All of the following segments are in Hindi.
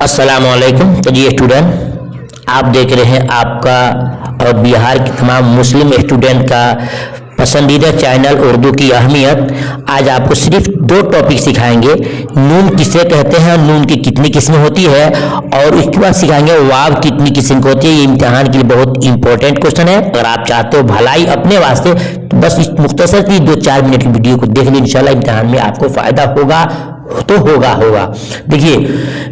अस्सलामुअलैकुम। तो जी स्टूडेंट, आप देख रहे हैं आपका और बिहार के तमाम मुस्लिम स्टूडेंट का पसंदीदा चैनल उर्दू की अहमियत। आज आपको सिर्फ दो टॉपिक सिखाएंगे, नून किसे कहते हैं, नून की कितनी किस्में होती है, और उसके बाद सिखाएंगे वाव कितनी किस्म की होती है। ये इम्तिहान के लिए बहुत इंपॉर्टेंट क्वेश्चन है। अगर आप चाहते हो भलाई अपने वास्ते तो बस इस मुख्तसर की 2-4 मिनट की वीडियो को देख लीजिए, इंशाल्लाह इम्तिहान में आपको फायदा होगा तो होगा। देखिए,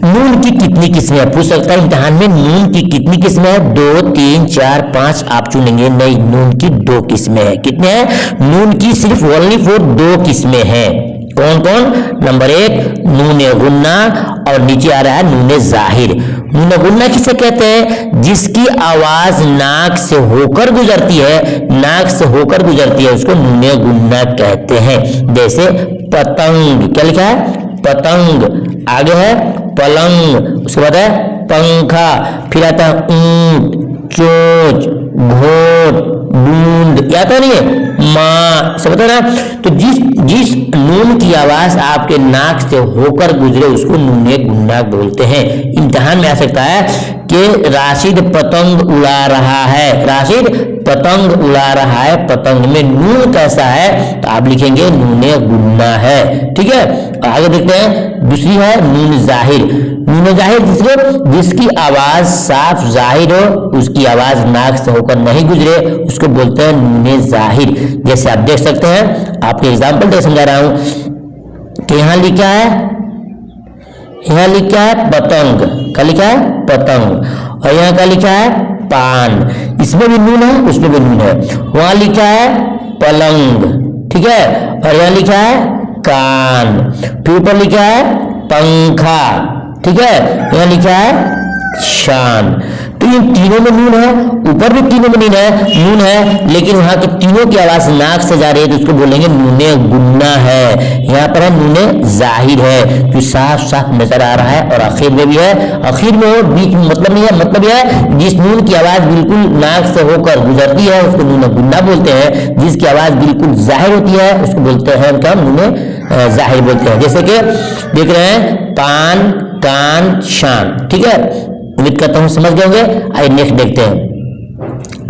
नून की कितनी किस्में पूछ सकता है इम्तिहान में, नून की कितनी किस्में है? 2, 3, 4, 5 आप चुनेंगे। नहीं, नून की 2 किस्में हैं। कितने हैं? नून की सिर्फ ओनली 2 किस्में हैं। कौन कौन? नंबर 1 नून गुन्ना और नीचे आ रहा है नून जाहिर। नून गुन्ना किसे कहते हैं? जिसकी आवाज नाक से होकर गुजरती है, नाक से होकर गुजरती है, उसको नून गुन्ना कहते हैं। जैसे पतंग, क्या लिखा है? पतंग। आगे है पलंग, उसके बाद है पंखा, फिर आता है ऊंट, चोच, घोट, बूंद, या तो नहीं है माँ, सब पता ना। तो जिस नून की आवाज आपके नाक से होकर गुजरे उसको नून गुन्ना बोलते हैं। इम्तिहान में आ सकता है कि राशिद पतंग उड़ा रहा है, राशिद पतंग उड़ा रहा है, पतंग में नून कैसा है? तो आप लिखेंगे नून गुन्ना है। ठीक है, आगे देखते हैं। दूसरी है नून जाहिर। नून जाहिर जिसकी आवाज साफ जाहिर हो, उसकी आवाज नाक से होकर नहीं गुजरे, उसको बोलते हैं नून जाहिर। जैसे आप देख सकते हैं, आपके एग्जाम्पल दे समझा रहा हूं कि यहाँ लिखा है पतंग, क्या लिखा है? पतंग। और यहाँ का लिखा है पान, इसमें भी नून है, उसमें भी नून है। वहां लिखा है पलंग, ठीक है, और यहाँ लिखा है कान, फिर ऊपर लिखा है पंखा, ठीक है, यहाँ लिखा है शान। तो ये तीनों में नून है, ऊपर भी तीनों में नून है, लेकिन वहां के तीनों की आवाज नाक से जा रही है तो उसको बोलेंगे नून गुन्ना है। यहाँ पर है नून जाहिर है, जो साफ साफ नजर आ रहा है, और आखिर में भी है, आखिर में हो, बीच में मतलब नहीं है। मतलब यह है जिस नून की आवाज बिल्कुल नाक से होकर गुजरती है उसको नून गुन्ना बोलते हैं, जिसकी आवाज बिल्कुल जाहिर होती है उसको बोलते हैं क्या? नून जाहिर बोलते हैं। जैसे कि देख रहे हैं पान, कान, शान, ठीक है, उम्मीद करता हूं समझ गए होंगे। आइए नेक्स्ट देखते हैं।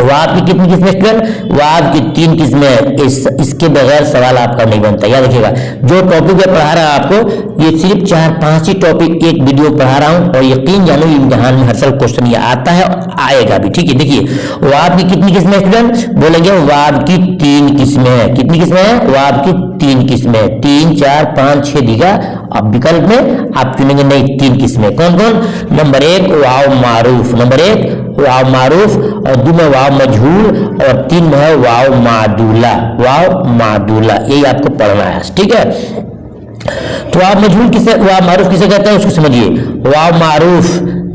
वाव की कितनी किस्में स्टूडेंट? वाव की 3 किस्में। इसके बगैर सवाल आपका नहीं बनता, याद रखिएगा। जो टॉपिक मैं पढ़ा रहा हूं आपको, ये सिर्फ 4-5 ही टॉपिक एक वीडियो पढ़ा रहा हूं, और यकीन जानो इम्तिहान में हर साल क्वेश्चन ये आता है और आएगा भी। ठीक है, देखिए वाव की कितनी किस्में स्टूडेंट? बोलेंगे वाव की 3 किस्में हैं। कितनी किस्में हैं? वाव की 3 किस्में। 3, 4, 5, 6 दिखा। अब विकल्प में आप चुनेंगे नहीं, 3 किस्में। कौन कौन? नंबर 1 वाव मारूफ, नंबर 1 वाव मारूफ, और 2 में वाव मजहूल, और 3 में है वाव मादूला, वाव मादूला। यही आपको पढ़ना है, ठीक है। तो वाव मजहूल किसे, वाव मारूफ किसे कहते हैं उसको समझिए। वाव मारूफ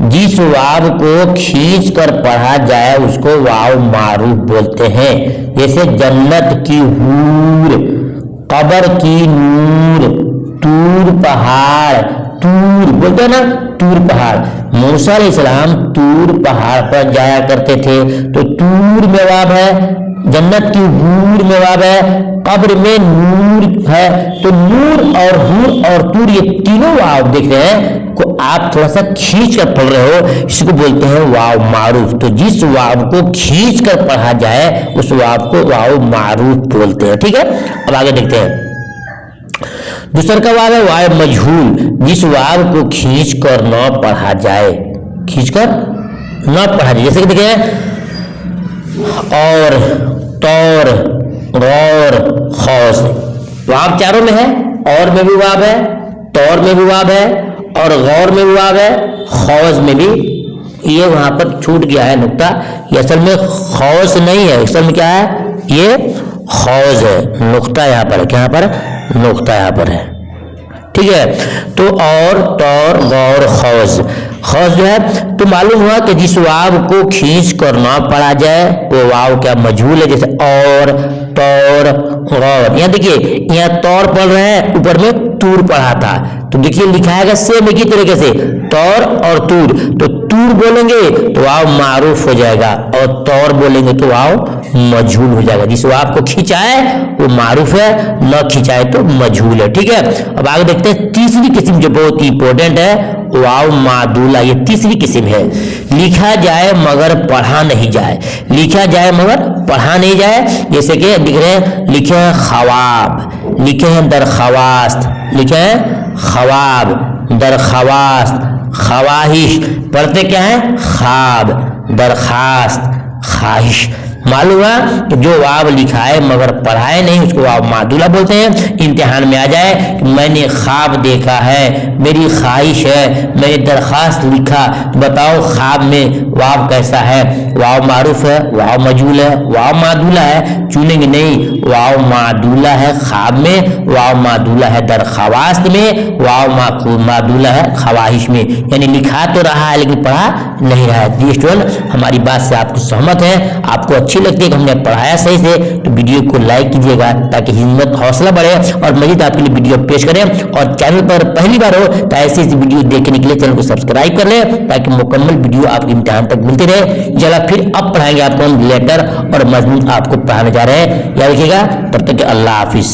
जिस वाव को खींच कर पढ़ा जाए उसको वाव मारूफ बोलते हैं। जैसे जन्नत की हूर, कब्र की नूर, तूर पहाड़, तूर बोलते हैं ना, तूर पहाड़। मूसा अलैहिस्सलाम तूर पहाड़ पर जाया करते थे, तो तूर में वाव है, जन्नत की हूर में वाव है, कब्र में नूर है। तो नूर और हूर और तूर ये तीनों वाव देख रहे हैं को आप थोड़ा सा खींच कर पढ़ रहे हो, इसको बोलते हैं वाव मारूफ। तो जिस वाव को खींच कर पढ़ा जाए उस वाव को वाव मारूफ बोलते हैं। ठीक है, अब आगे देखते हैं। दूसरा का वाव है वाव मजहूल, जिस वाव को खींच कर न पढ़ा जाए, खींच कर न पढ़ा जाए। जैसे कि देखिए और, तौर, गौर, खौस, वाव चारों में है। और में भी वाव है, तौर में भी वाव है, और गौर में भी वाव है, खौस में भी। ये वहां पर छूट गया है नुक्ता, ये असल में खौस नहीं है, असल में क्या है? ये खौस है, नुक्ता यहाँ पर है, क्या यहाँ पर? नुक्ता यहाँ पर है, ठीक है। तो और, तौर, गौर, खौस, खौस जो है तो मालूम हुआ कि जिस वाव को खींच कर ना पढ़ा जाए वो वाव क्या? मजहूल है। जैसे और, तौर, गौर। यहाँ देखिए, यहाँ तौर पढ़ रहे हैं, ऊपर में तूर पढ़ा था, तो देखिए लिखा है सेम एक ही तरीके से, तौर और तूर। तो तूर बोलेंगे तो वाव मारूफ हो जाएगा, और तौर बोलेंगे तो वाव मजहूल हो जाएगा। जिस वाव को खिंचाए वो मारूफ है, न खिंचाए तो मजहूल है। ठीक है, अब आगे देखते हैं तीसरी किस्म जो बहुत ही इंपॉर्टेंट है, वाव मादुला। ये तीसरी किस्म है, लिखा जाए मगर पढ़ा नहीं जाए। लिखा जाए मगर पढ़ा नहीं जाए, जैसे कि लिख रहे हैं, लिखे हैं ख्वाब, लिखे हैं दरख्वास्त, लिखे हैं ख्वाब, दरख्वास्त, ख्वाहिश। पढ़ते क्या है, ख्वाब, दरखास्त, ख्वाहिश। मालूम है कि जो वाव लिखा है मगर पढ़ाए नहीं, उसको वाव मादुला बोलते हैं। इम्तिहान में आ जाए कि मैंने ख्वाब देखा है, मेरी ख्वाहिश है, मैंने दरखास्त लिखा, तो बताओ ख्वाब में वाव कैसा है, वाव मारूफ है, वाव मजहूल है, वाव मादुला है? चुनेंगे नहीं, वाव मादुला है ख्वाब में, वाव मादुला है दरख्वास्त में, वाव मादुला है ख्वाहिश में। यानी लिखा तो रहा है लेकिन पढ़ा नहीं रहा है। जी स्टूडेंट, हमारी बात से आपको सहमत है, आपको अच्छी लगती है कि हमने पढ़ाया सही से, तो वीडियो को लाइक कीजिएगा ताकि हिम्मत हौसला बढ़े और मजीद आपके लिए वीडियो पेश करें। और चैनल पर पहली बार हो तो ऐसी वीडियो देखने के लिए चैनल को सब्सक्राइब कर लें ताकि मुकम्मल वीडियो आपके इम्तिहान तक मिलती रहे। चला फिर अब पढ़ाएंगे आपको हम लेटर और मजमून आपको पढ़ाने जा रहे हैं, याद रखिएगा। तब तक अल्लाह हाफिज।